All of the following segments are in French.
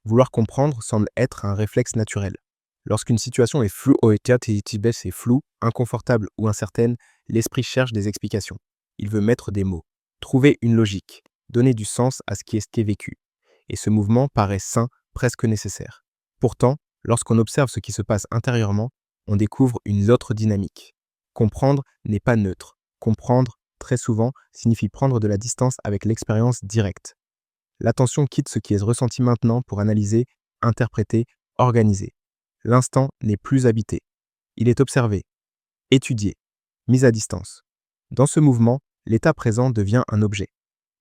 Vouloir comprendre semble être un réflexe naturel. Lorsqu'une situation est floue, c'est flou, inconfortable ou incertaine, l'esprit cherche des explications. Il veut mettre des mots, trouver une logique, donner du sens à ce qui est vécu. Et ce mouvement paraît sain, presque nécessaire. Pourtant, lorsqu'on observe ce qui se passe intérieurement, on découvre une autre dynamique. Comprendre n'est pas neutre. Comprendre, très souvent, signifie prendre de la distance avec l'expérience directe. L'attention quitte ce qui est ressenti maintenant pour analyser, interpréter, organiser. L'instant n'est plus habité. Il est observé, étudié, mis à distance. Dans ce mouvement, l'état présent devient un objet,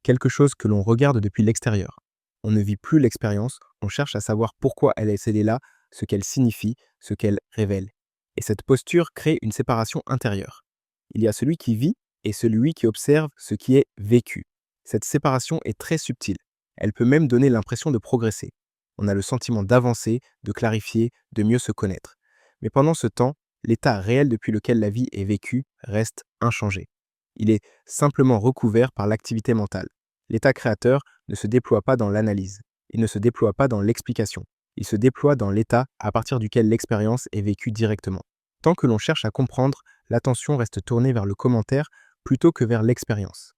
quelque chose que l'on regarde depuis l'extérieur. On ne vit plus l'expérience, on cherche à savoir pourquoi elle est scellée là, ce qu'elle signifie, ce qu'elle révèle. Et cette posture crée une séparation intérieure. Il y a celui qui vit et celui qui observe ce qui est vécu. Cette séparation est très subtile. Elle peut même donner l'impression de progresser. On a le sentiment d'avancer, de clarifier, de mieux se connaître. Mais pendant ce temps, l'état réel depuis lequel la vie est vécue reste inchangé. Il est simplement recouvert par l'activité mentale. L'état créateur ne se déploie pas dans l'analyse. Il ne se déploie pas dans l'explication. Il se déploie dans l'état à partir duquel l'expérience est vécue directement. Tant que l'on cherche à comprendre, l'attention reste tournée vers le commentaire plutôt que vers l'expérience.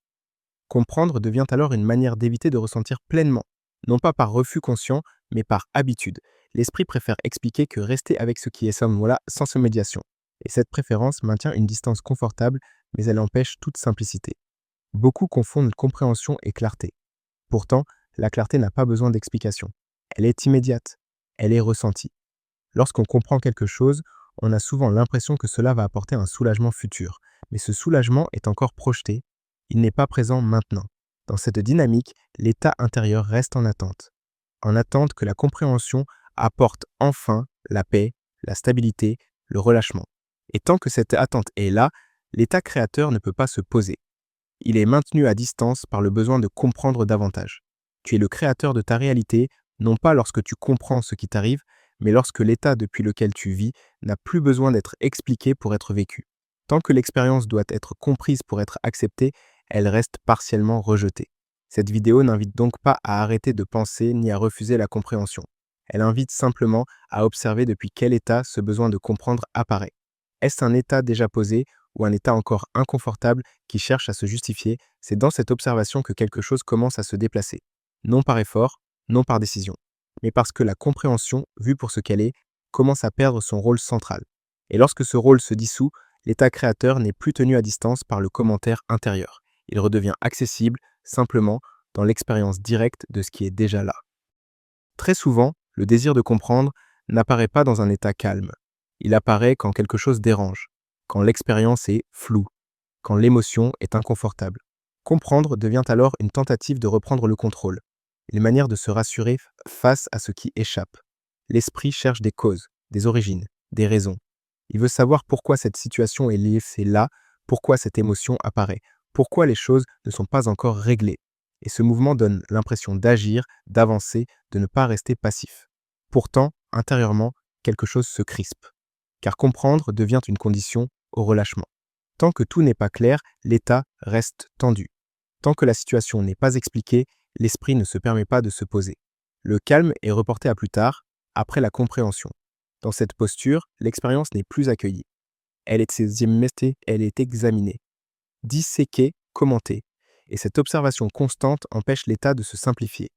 Comprendre devient alors une manière d'éviter de ressentir pleinement, non pas par refus conscient, mais par habitude. L'esprit préfère expliquer que rester avec ce qui est sans médiation. Et cette préférence maintient une distance confortable, mais elle empêche toute simplicité. Beaucoup confondent compréhension et clarté. Pourtant, la clarté n'a pas besoin d'explication. Elle est immédiate. Elle est ressentie. Lorsqu'on comprend quelque chose, on a souvent l'impression que cela va apporter un soulagement futur. Mais ce soulagement est encore projeté. Il n'est pas présent maintenant. Dans cette dynamique, l'état intérieur reste en attente que la compréhension apporte enfin la paix, la stabilité, le relâchement. Et tant que cette attente est là, l'état créateur ne peut pas se poser. Il est maintenu à distance par le besoin de comprendre davantage. Tu es le créateur de ta réalité, non pas lorsque tu comprends ce qui t'arrive, mais lorsque l'état depuis lequel tu vis n'a plus besoin d'être expliqué pour être vécu. Tant que l'expérience doit être comprise pour être acceptée, elle reste partiellement rejetée. Cette vidéo n'invite donc pas à arrêter de penser ni à refuser la compréhension. Elle invite simplement à observer depuis quel état ce besoin de comprendre apparaît. Est-ce un état déjà posé ou un état encore inconfortable qui cherche à se justifier? C'est dans cette observation que quelque chose commence à se déplacer. Non par effort, non par décision, mais parce que la compréhension, vue pour ce qu'elle est, commence à perdre son rôle central. Et lorsque ce rôle se dissout, l'état créateur n'est plus tenu à distance par le commentaire intérieur. Il redevient accessible, simplement, dans l'expérience directe de ce qui est déjà là. Très souvent, le désir de comprendre n'apparaît pas dans un état calme. Il apparaît quand quelque chose dérange, quand l'expérience est floue, quand l'émotion est inconfortable. Comprendre devient alors une tentative de reprendre le contrôle, une manière de se rassurer face à ce qui échappe. L'esprit cherche des causes, des origines, des raisons. Il veut savoir pourquoi cette situation est laissée là, pourquoi cette émotion apparaît, pourquoi les choses ne sont pas encore réglées. Et ce mouvement donne l'impression d'agir, d'avancer, de ne pas rester passif. Pourtant, intérieurement, quelque chose se crispe. Car comprendre devient une condition au relâchement. Tant que tout n'est pas clair, l'état reste tendu. Tant que la situation n'est pas expliquée, l'esprit ne se permet pas de se poser. Le calme est reporté à plus tard, après la compréhension. Dans cette posture, l'expérience n'est plus accueillie. Elle est examinée, disséquée, commentée. Et cette observation constante empêche l'état de se simplifier.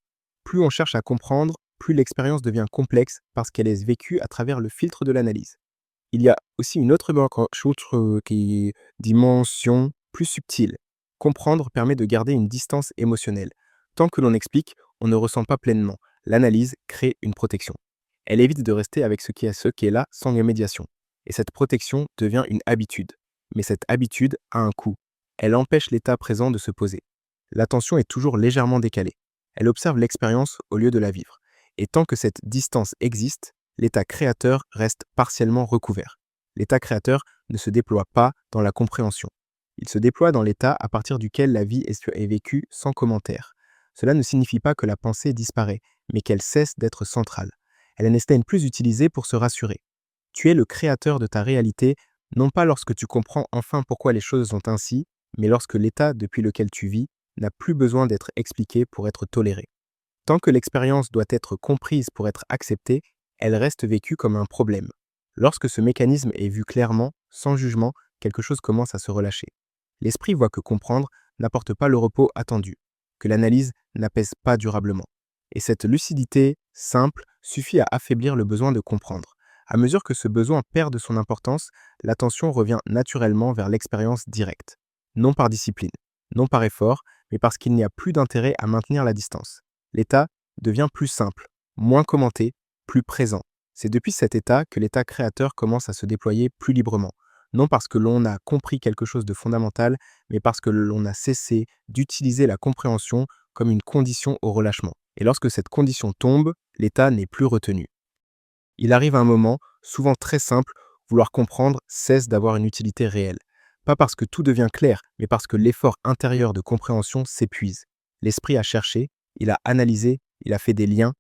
Plus on cherche à comprendre, plus l'expérience devient complexe parce qu'elle est vécue à travers le filtre de l'analyse. Il y a aussi une autre dimension plus subtile. Comprendre permet de garder une distance émotionnelle. Tant que l'on explique, on ne ressent pas pleinement. L'analyse crée une protection. Elle évite de rester avec ce qui est là sans médiation. Et cette protection devient une habitude. Mais cette habitude a un coût. Elle empêche l'état présent de se poser. L'attention est toujours légèrement décalée. Elle observe l'expérience au lieu de la vivre. Et tant que cette distance existe, l'état créateur reste partiellement recouvert. L'état créateur ne se déploie pas dans la compréhension. Il se déploie dans l'état à partir duquel la vie est vécue sans commentaire. Cela ne signifie pas que la pensée disparaît, mais qu'elle cesse d'être centrale. Elle n'est plus utilisée pour se rassurer. Tu es le créateur de ta réalité, non pas lorsque tu comprends enfin pourquoi les choses sont ainsi, mais lorsque l'état depuis lequel tu vis n'a plus besoin d'être expliqué pour être toléré. Tant que l'expérience doit être comprise pour être acceptée, elle reste vécue comme un problème. Lorsque ce mécanisme est vu clairement, sans jugement, quelque chose commence à se relâcher. L'esprit voit que comprendre n'apporte pas le repos attendu, que l'analyse n'apaise pas durablement. Et cette lucidité simple suffit à affaiblir le besoin de comprendre. À mesure que ce besoin perd de son importance, l'attention revient naturellement vers l'expérience directe. Non par discipline, non par effort, mais parce qu'il n'y a plus d'intérêt à maintenir la distance. L'état devient plus simple, moins commenté, plus présent. C'est depuis cet état que l'état créateur commence à se déployer plus librement, non parce que l'on a compris quelque chose de fondamental, mais parce que l'on a cessé d'utiliser la compréhension comme une condition au relâchement. Et lorsque cette condition tombe, l'état n'est plus retenu. Il arrive un moment, souvent très simple, vouloir comprendre cesse d'avoir une utilité réelle. Pas parce que tout devient clair, mais parce que l'effort intérieur de compréhension s'épuise. L'esprit a cherché, il a analysé, il a fait des liens,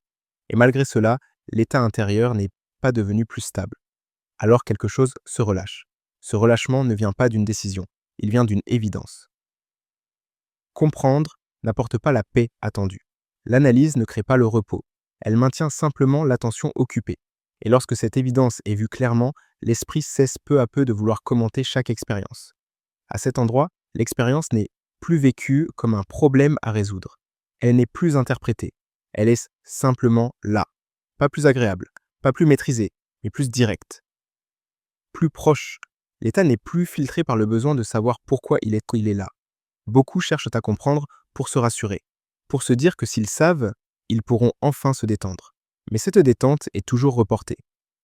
et malgré cela, l'état intérieur n'est pas devenu plus stable. Alors quelque chose se relâche. Ce relâchement ne vient pas d'une décision, il vient d'une évidence. Comprendre n'apporte pas la paix attendue. L'analyse ne crée pas le repos, elle maintient simplement l'attention occupée. Et lorsque cette évidence est vue clairement, l'esprit cesse peu à peu de vouloir commenter chaque expérience. À cet endroit, l'expérience n'est plus vécue comme un problème à résoudre. Elle n'est plus interprétée. Elle est simplement là. Pas plus agréable, pas plus maîtrisée, mais plus directe, plus proche. L'état n'est plus filtré par le besoin de savoir pourquoi il est là. Beaucoup cherchent à comprendre pour se rassurer, pour se dire que s'ils savent, ils pourront enfin se détendre. Mais cette détente est toujours reportée.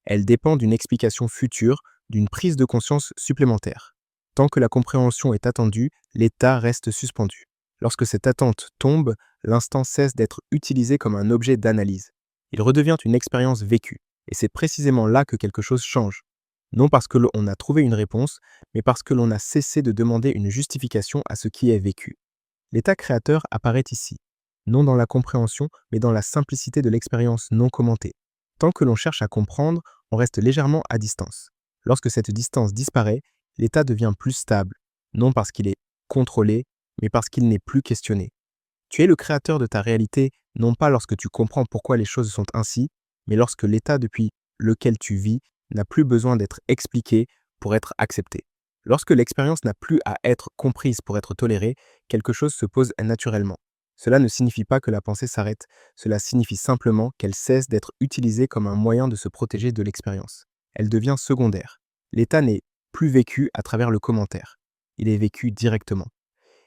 Elle dépend d'une explication future, d'une prise de conscience supplémentaire. Tant que la compréhension est attendue, l'état reste suspendu. Lorsque cette attente tombe, l'instant cesse d'être utilisé comme un objet d'analyse. Il redevient une expérience vécue, et c'est précisément là que quelque chose change. Non parce que l'on a trouvé une réponse, mais parce que l'on a cessé de demander une justification à ce qui est vécu. L'état créateur apparaît ici, non dans la compréhension, mais dans la simplicité de l'expérience non commentée. Tant que l'on cherche à comprendre, on reste légèrement à distance. Lorsque cette distance disparaît, l'état devient plus stable, non parce qu'il est contrôlé, mais parce qu'il n'est plus questionné. Tu es le créateur de ta réalité, non pas lorsque tu comprends pourquoi les choses sont ainsi, mais lorsque l'état depuis lequel tu vis n'a plus besoin d'être expliqué pour être accepté. Lorsque l'expérience n'a plus à être comprise pour être tolérée, quelque chose se pose naturellement. Cela ne signifie pas que la pensée s'arrête, cela signifie simplement qu'elle cesse d'être utilisée comme un moyen de se protéger de l'expérience. Elle devient secondaire. L'état n'est plus vécu à travers le commentaire. Il est vécu directement.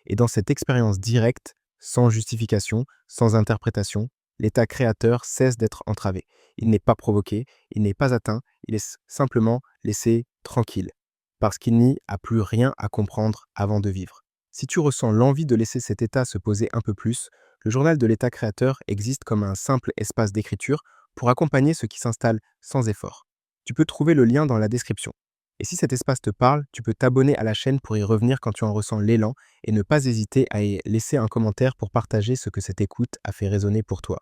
Et dans cette expérience directe, sans justification, sans interprétation, l'état créateur cesse d'être entravé. Il n'est pas provoqué, il n'est pas atteint, il est simplement laissé tranquille, parce qu'il n'y a plus rien à comprendre avant de vivre. Si tu ressens l'envie de laisser cet état se poser un peu plus, le journal de l'état créateur existe comme un simple espace d'écriture pour accompagner ce qui s'installe sans effort. Tu peux trouver le lien dans la description. Et si cet espace te parle, tu peux t'abonner à la chaîne pour y revenir quand tu en ressens l'élan et ne pas hésiter à y laisser un commentaire pour partager ce que cette écoute a fait résonner pour toi.